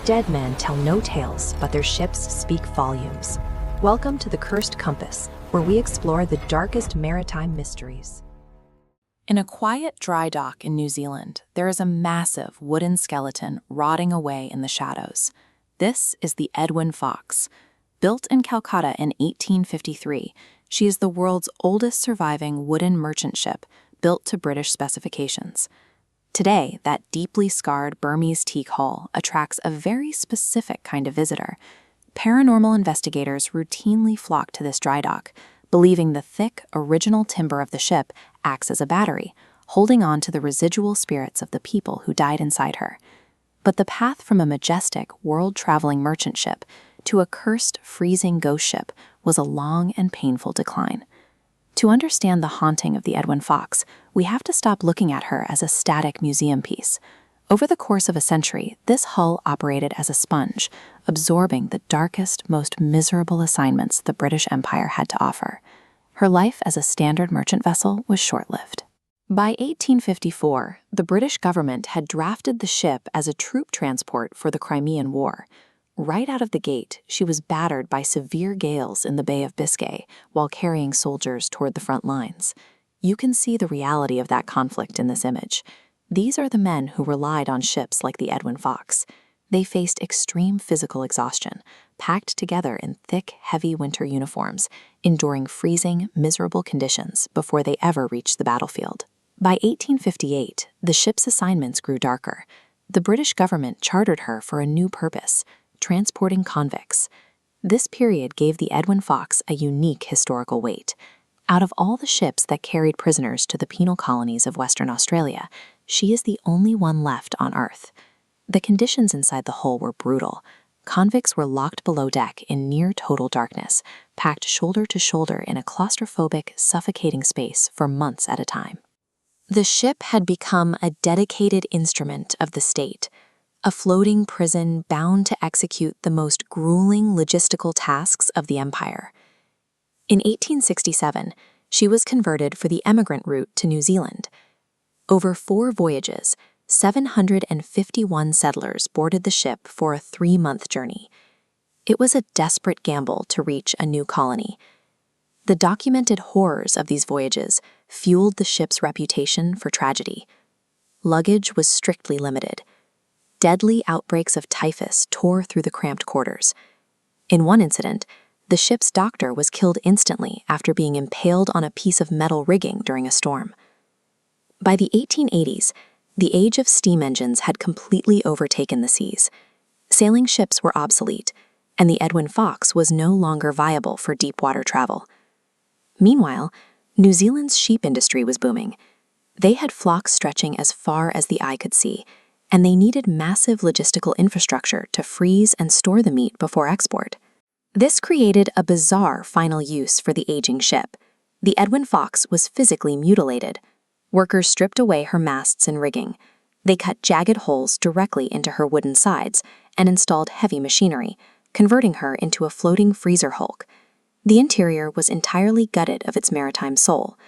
Dead men tell no tales, but their ships speak volumes. Welcome to the Cursed Compass, where we explore the darkest maritime mysteries. In a quiet dry dock in New Zealand, there is a massive wooden skeleton rotting away in the shadows. This is the Edwin Fox. Built in Calcutta in 1853, she is the world's oldest surviving wooden merchant ship, built to British specifications. Today, that deeply scarred Burmese teak hull attracts a very specific kind of visitor. Paranormal investigators routinely flock to this dry dock, believing the thick, original timber of the ship acts as a battery, holding on to the residual spirits of the people who died inside her. But the path from a majestic, world-traveling merchant ship to a cursed, freezing ghost ship was a long and painful decline. To understand the haunting of the Edwin Fox, we have to stop looking at her as a static museum piece. Over the course of a century, this hull operated as a sponge, absorbing the darkest, most miserable assignments the British Empire had to offer. Her life as a standard merchant vessel was short-lived. By 1854, the British government had drafted the ship as a troop transport for the Crimean War. Right out of the gate, she was battered by severe gales in the Bay of Biscay while carrying soldiers toward the front lines. You can see the reality of that conflict in this image. These are the men who relied on ships like the Edwin Fox. They faced extreme physical exhaustion, packed together in thick, heavy winter uniforms, enduring freezing, miserable conditions before they ever reached the battlefield. By 1858, the ship's assignments grew darker. The British government chartered her for a new purpose: transporting convicts. This period gave the Edwin Fox a unique historical weight. Out of all the ships that carried prisoners to the penal colonies of Western Australia, she is the only one left on Earth. The conditions inside the hull were brutal. Convicts were locked below deck in near-total darkness, packed shoulder to shoulder in a claustrophobic, suffocating space for months at a time. The ship had become a dedicated instrument of the state, a floating prison bound to execute the most grueling logistical tasks of the empire. In 1867, she was converted for the immigrant route to New Zealand. Over 4 voyages, 751 settlers boarded the ship for a 3-month journey. It was a desperate gamble to reach a new colony. The documented horrors of these voyages fueled the ship's reputation for tragedy. Luggage was strictly limited. Deadly outbreaks of typhus tore through the cramped quarters. In one incident, the ship's doctor was killed instantly after being impaled on a piece of metal rigging during a storm. By the 1880s, the age of steam engines had completely overtaken the seas. Sailing ships were obsolete, and the Edwin Fox was no longer viable for deep-water travel. Meanwhile, New Zealand's sheep industry was booming. They had flocks stretching as far as the eye could see, and they needed massive logistical infrastructure to freeze and store the meat before export. This created a bizarre final use for the aging ship. The Edwin Fox was physically mutilated. Workers stripped away her masts and rigging. They cut jagged holes directly into her wooden sides and installed heavy machinery, converting her into a floating freezer hulk. The interior was entirely gutted of its maritime soul.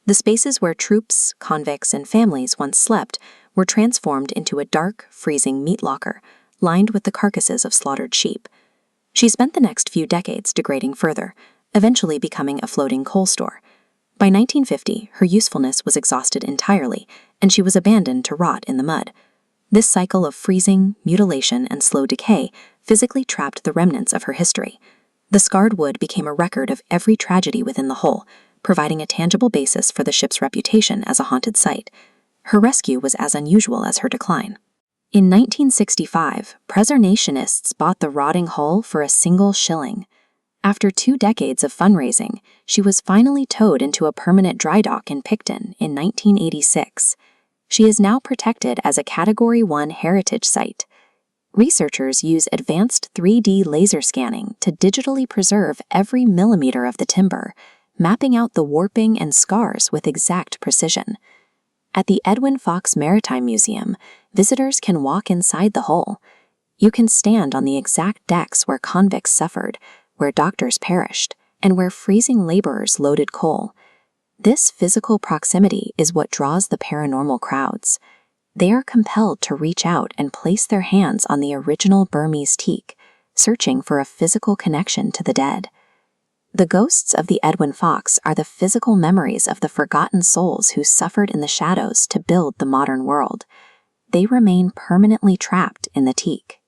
The spaces where troops, convicts, and families once slept were transformed into a dark, freezing meat locker, lined with the carcasses of slaughtered sheep. She spent the next few decades degrading further, eventually becoming a floating coal store. By 1950, her usefulness was exhausted entirely, and she was abandoned to rot in the mud. This cycle of freezing, mutilation, and slow decay physically trapped the remnants of her history. The scarred wood became a record of every tragedy within the hull, providing a tangible basis for the ship's reputation as a haunted site. Her rescue was as unusual as her decline. In 1965, preservationists bought the rotting hull for a single shilling. After 2 decades of fundraising, she was finally towed into a permanent dry dock in Picton in 1986. She is now protected as a Category 1 heritage site. Researchers use advanced 3D laser scanning to digitally preserve every millimeter of the timber, mapping out the warping and scars with exact precision. At the Edwin Fox Maritime Museum, visitors can walk inside the hull. You can stand on the exact decks where convicts suffered, where doctors perished, and where freezing laborers loaded coal. This physical proximity is what draws the paranormal crowds. They are compelled to reach out and place their hands on the original Burmese teak, searching for a physical connection to the dead. The ghosts of the Edwin Fox are the physical memories of the forgotten souls who suffered in the shadows to build the modern world. They remain permanently trapped in the teak.